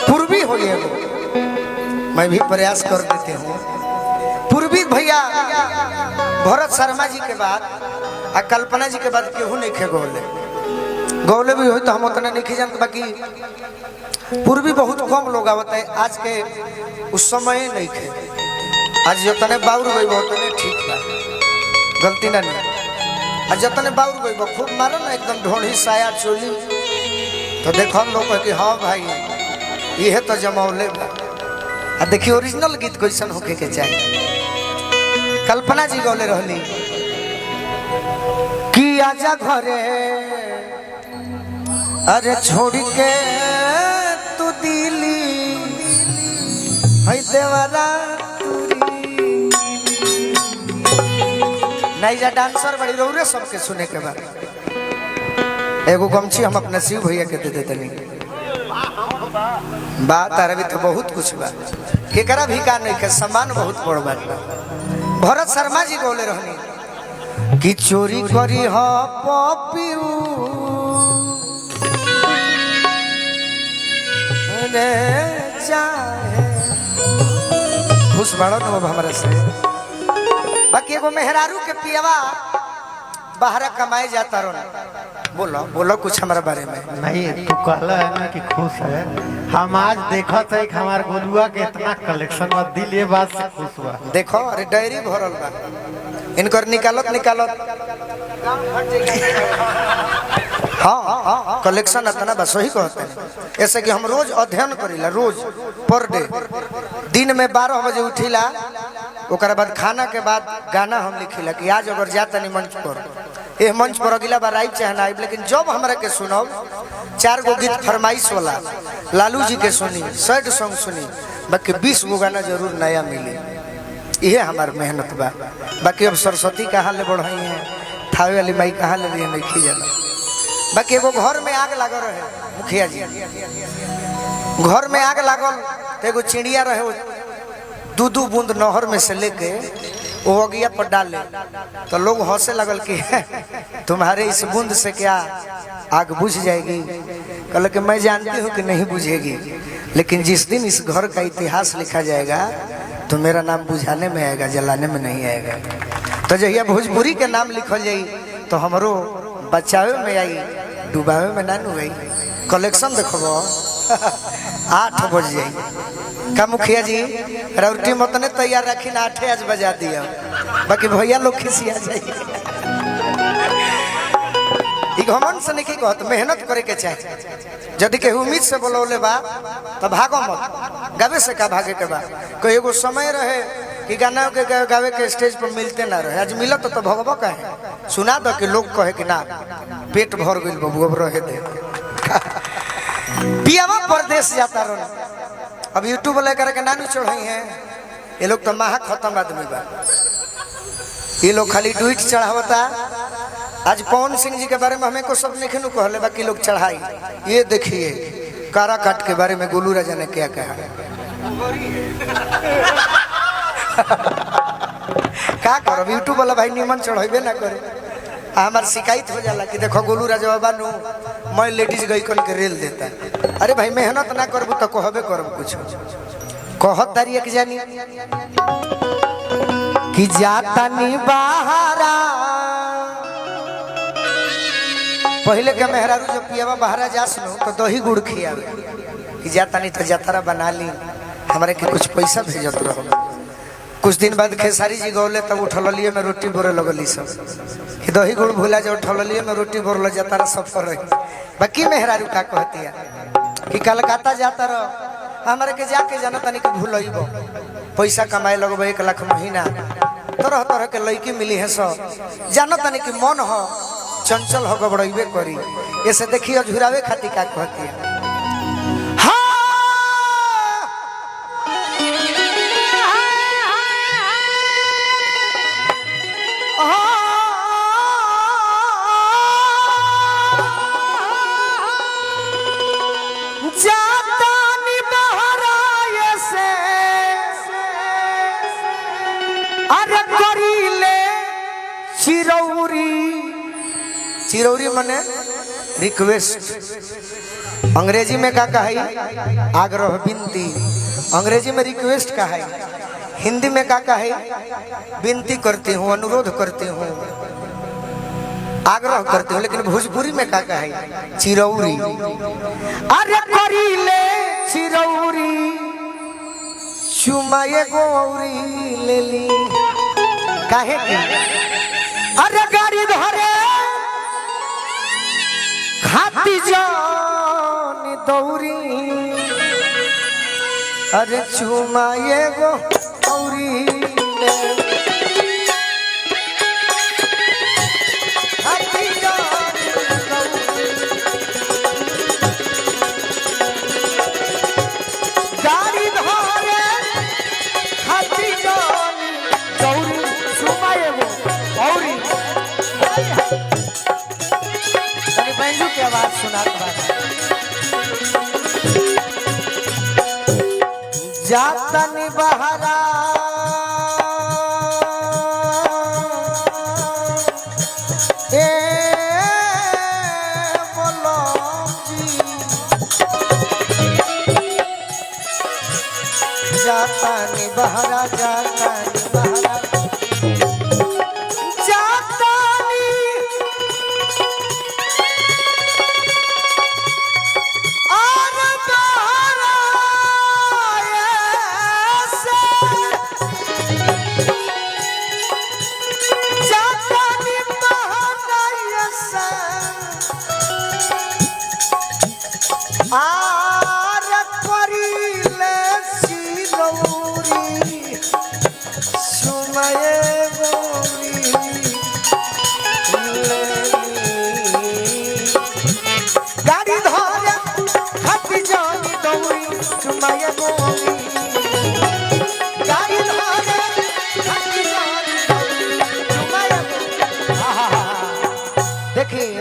पूर्वी हो ये मैं भी प्रयास कर देते हूँ। पूर्वी भैया भरत शर्मा जी के बाद आ कल्पना जी के बाद केहू नहीं खे गौले। गौले भी हो तो हम उतना नहीं जानते, बाकी पूर्वी बहुत कम लोग आवता है। आज के उस समय नहीं खे, आज जतने बाउर गई उतने ठीक बा, गलती ना नहीं। आज जतने बाउर गई खूब मारो ना एकदम ढोढ़ी साया चोली, तो देखो लोग कि हाँ भाई ये तो जमौले बा। देखिए ओरिजिनल गीत कैसन होके के चाहिए। कल्पना जी गौले रहली कि आजा घरे अरे छोड़ के तू दिली है देवरा नहीं जा डांसर बड़ी रौरे सबके सुने के बाद एगो गमछी हम अपने शिव भैया के दे देते नहीं बात तारा भी तो बहुत कुछ बा केकरा भी का नहीं के सम्मान बहुत बड़ बात बा। भरत शर्मा जी बोले रहनी कि चोरी करी हो पपियू रे चाहे खुश बाड़ो न हमरा से। बाकी एगो मेहरारू के पियवा बाहर कमाए जाता रहो। बोलो बोलो कुछ हमारे बारे में। नहीं तू कहला है ना कि खुश है। हम आज देखा था एक हमारे गोलुआ के इतना कलेक्शन बा, दिल ये बात से खुश हुआ। देखो अरे डायरी भरल बा इनकर निकालत निकालत हाँ कलेक्शन इतना बस वही कहते हैं। ऐसे कि हम रोज अध्ययन करीला, रोज पर डे दिन में 12 बजे उठीला, ओकर बाद खाना के बाद गाना हम लिखीला कि आज अगर जाता नहीं मंच पर ये मंच पर अगला बार आई चाहे ना आई, लेकिन जब हमरा के सुनो 4 गो गीत फरमाइश वाला लालू जी के सुनी, सैड सॉन्ग सुनी, बाकी 20 गो गाना जरूर नया मिले। ये हमार मेहनत बा। बाकी अब सरस्वती कहाँ ले बढ़ाई है, थावे वाली माई कहाँ ले रही है नहीं खी जाना। बाकी एगो घर में आग लागल रहे मुखिया जी, घर में आग लागल तो एगो चिड़िया रहे 2-2 बूंद नहर में से लेके वो अगिया पर डाले तो लोग हंसे लगल कि तुम्हारे इस बूंद से क्या आग बुझ जाएगी। कल कि मैं जानती हूँ कि नहीं बुझेगी, लेकिन जिस दिन इस घर का इतिहास लिखा जाएगा तो मेरा नाम बुझाने में आएगा, जलाने में नहीं आएगा। तो जहिया भोजपुरी के नाम लिखल जाई तो हमरो बचावे में आई, डुबावे में ना नु गई। कलेक्शन देखो 8 बज जाई का मुखिया जी रोटी मतने तैयार रखी ना 8 आज बजा दिया, बाकी भैया लोग खिसिया जाइए। घमंड से नहीं कहत, मेहनत करे के चाहिए। यदि के उम्मीद से बोलौले बा तो भागो मत, गावे से का भागे के बा। कोई एगो समय रहे कि गाना के गावे के स्टेज पर मिलते ना रहे, आज मिलत तो भगवा कहे सुना दो कि लोग कहे कि ना पेट भर गइल बबू अब रहे दे। पियावा परदेश जाता रहो, अब यूट्यूब लेकर के नानू चढ़ाई हैं ये लोग तो महा खत्म आदमी बा। ये लोग खाली ट्वीट चढ़ावता। आज पवन सिंह जी के बारे में हमें को सब लिखे नु कहले, बाकी लोग चढ़ाई। ये देखिए कारा काट के बारे में गोलू राजा ने क्या कहा। का करो यूट्यूब वाला भाई निमन चढ़ेबे ना करे। हमार शिकायत हो जाला कि देखो गोलू राजा बानू मैं लेडीज गई कन के रेल देता। अरे भाई मेहनत ना करबू तो कहबे करब कुछ कहत तारी एक जानी कि जाता नी बाहरा। पहले के मेहरारू जो पियावा बाहरा जासनो तो दही गुड़ खियावे कि जाता नहीं तो जतरा बना ली, हमारे के कुछ पैसा भेजत रहो। कुछ दिन बाद खेसारी जी गौले तब उठलिए में रोटी बोरे लगली सब कि दही गुड़ भूला जाओ उठलिए में रोटी बोरल जतारा सफर रही। बाकी मेहरारू का कहती है कि कलकत्ता जाता रहो, हमारे के जाके जाना तनी के भूलइबो, पैसा कमाए लगबो 1 लाख महीना, तरह तरह के लड़की मिली है सब जानो तनी कि मन हो चंचल हो गबड़इबे करी। ऐसे देखिए झुरावे खातिर का कहती है। चिरौरी मने रिक्वेस्ट अंग्रेजी में का कहा है? आग्रह विनती। अंग्रेजी में रिक्वेस्ट का है। हिंदी में का है? विनती करती हूँ, अनुरोध करती हूँ, आग्रह करती हूँ। लेकिन भोजपुरी में का है? चिरौरी। अरे करी ले चिरौरी चुमाए गौरी ले ली। काहे की? अरे गाड़ी धरे खाती जान दौरी। अरे चुमाए गौरी ले खाती जान दौरी। गाड़ी धरे खाती जान दौरी चुमाए गौरी। बैंजू की आवाज सुना जाता बहरा ए बोलो जी। जाता बहरा जाता बहरा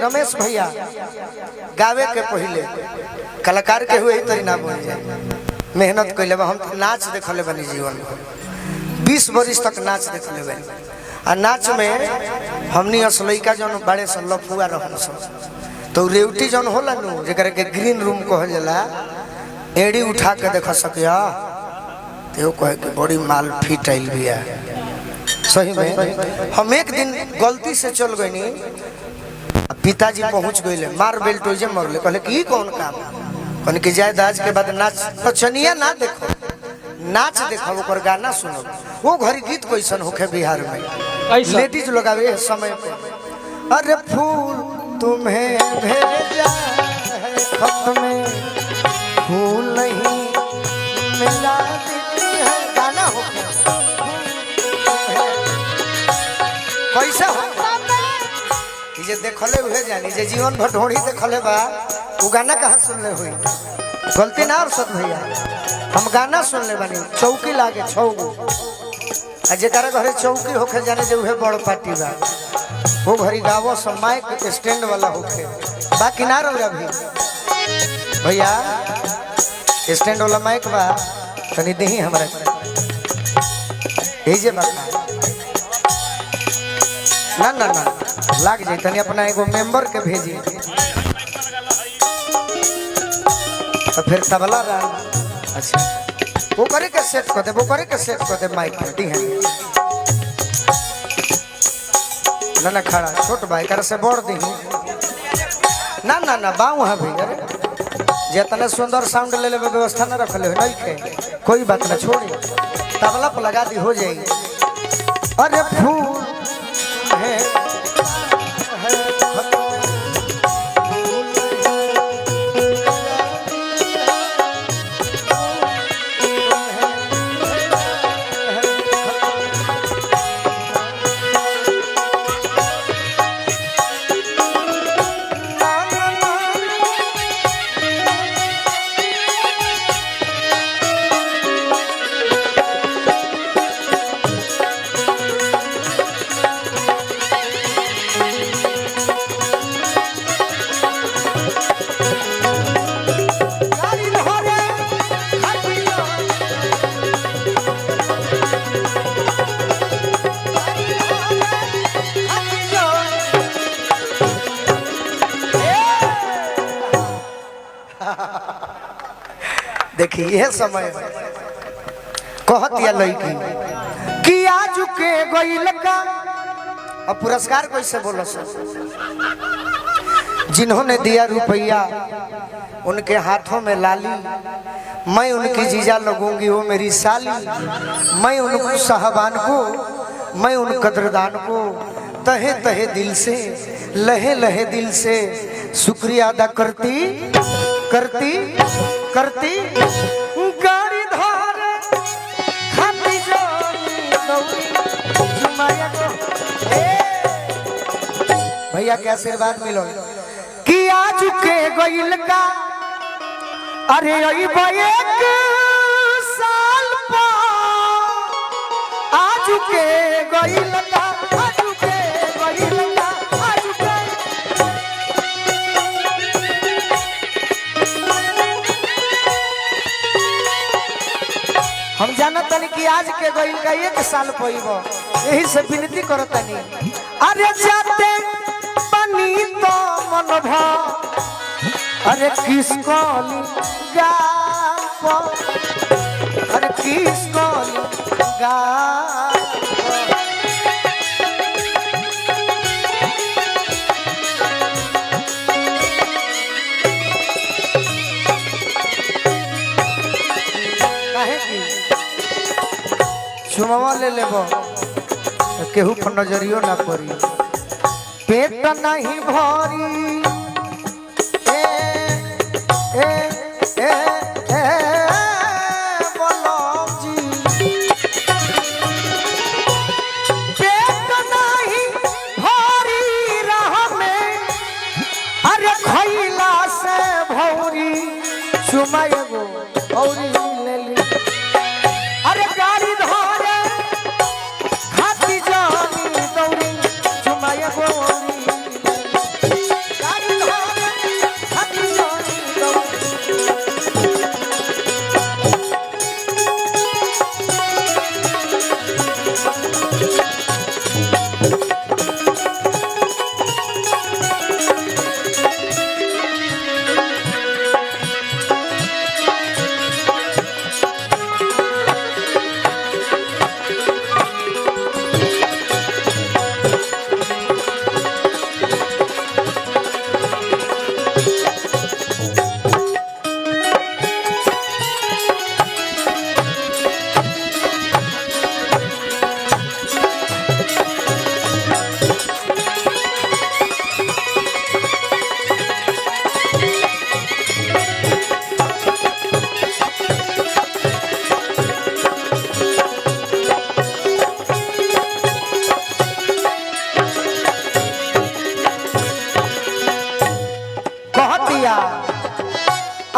रमेश भैया गावे के पहले कलाकार के हुए तरी ना बोल जाए। मेहनत कैले हम तो नाच देखले बनी जीवन में 20 वर्ष तक नाच देखले बनी। आ नाच में हमनी असलैका जौन बड़े सन लफुआ रहन सन तो रेवटी जौन होला नु जेकरा के ग्रीन रूम कहल जाला एड़ी उठा के देख सकिया तो कहे कि बड़ी माल फिट आइल बिया। सही में हम एक दिन गलती से चल गईनी, पिताजी पहुंच गए मार बेल्ट हो मरले। कहले कि कौन काम? कहने की जायद आज के बाद नाच तो चनिया ना देखो, नाच देखो, ओकर गाना सुनो। वो घरी गीत कैसन होखे बिहार में लेडीज लोग आवे समय पे। अरे फूल तुम्हें भेजा है खत में फूल नहीं मिला देती है। गाना होखे कैसे हो जे देखले हुए जानी जे जीवन भटोड़ी देखले बा वो गाना कहाँ सुनले हुई? गलती ना और सत भैया हम गाना सुनले बानी। चौकी लागे छौगो आ जेकरा घरे चौकी होखे जाने जे उहे बड़ पार्टी बा वो घरी गावो सब माइक स्टैंड वाला होखे बाकी ना रौरा भी भैया स्टैंड वाला माइक बा तनी देही हमरा ए जे बात ना ना ना लाग जाए तनी अपना एगो मेंबर के भेजी तो फिर तबला रहा। अच्छा वो करे के सेट कर दे, वो करे के सेट कर दे माइक पे दी है ना ना खड़ा छोट भाई कर से बोर दी ना ना ना बाऊ है भैया जितना सुंदर साउंड ले ले व्यवस्था ना रख ले नहीं के कोई बात ना छोड़ी तबला पर लगा दी हो जाएगी। अरे फूल है देखिए यह समय कहत या लड़की कि आज के गइल का। अब पुरस्कार कैसे बोलो सर? जिन्होंने दिया रुपया उनके हाथों में लाली, मैं उनकी जीजा लगूंगी वो मेरी साली, मैं उन साहबान को, मैं उन कदरदान को तहे तहे दिल से, लहे लहे दिल से शुक्रिया अदा करती करती करती। गाड़ी धार खाती भैया के आशीर्वाद मिलो कि आज के गइल का। अरे एक साल आज के गइल का, आज के गइल का, आज के। हम जानत तनी कि आज के गइल का 1 साल पइबो, यही से विनती करत तनी। अरे जाते बनी तो मन भा, अरे किसको गा, अरे किसको गा। चुमावा ले लेबो केहू पर नजरियो ना पड़ी, पेट नहीं भरी। अरे गाड़ी धोरे खाती जानी दौड़ी चुमाए गोरी, गाड़ी धोरे खाती जानी दौड़ी।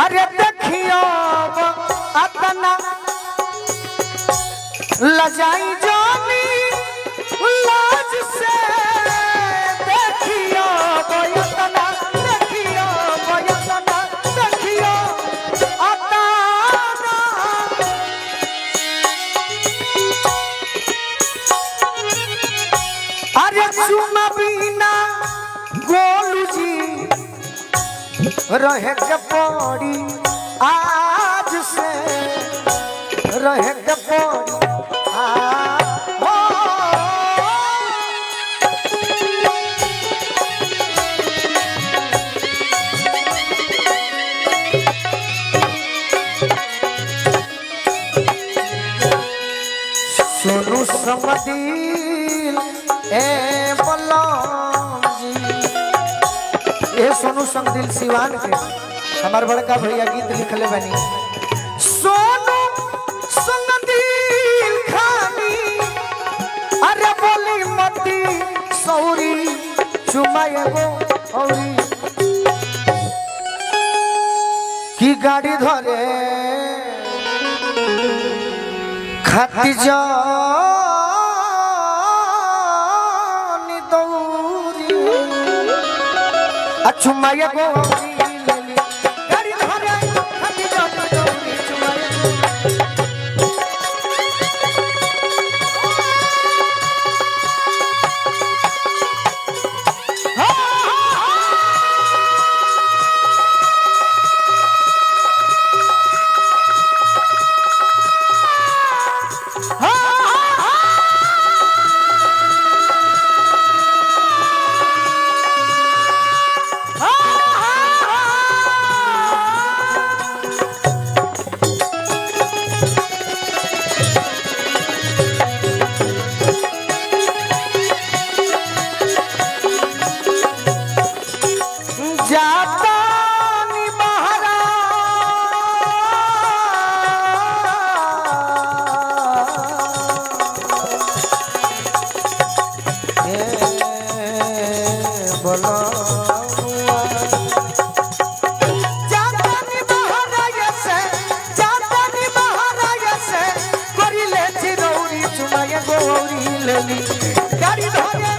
अरे देखियो अतना लजाई जानी लाज से, देखियो बयतना, देखियो बयतना, देखियो अतना। अरे चुमा बिना गोलू जी रहे के पड़ी, आज से रहे के पड़ी। सोनू समदिल ए बल्लम जी, ये सोनू समदिल सिवान के हमार बड़का भैया गीत लिखले बनी। सोनू समदिल खानी, अरे बोली मती सौरी चुमाए गो औरी, की गाड़ी धरे खाती जानी दौरी, चुमाए गो औरी। मिलली गाड़ी धोके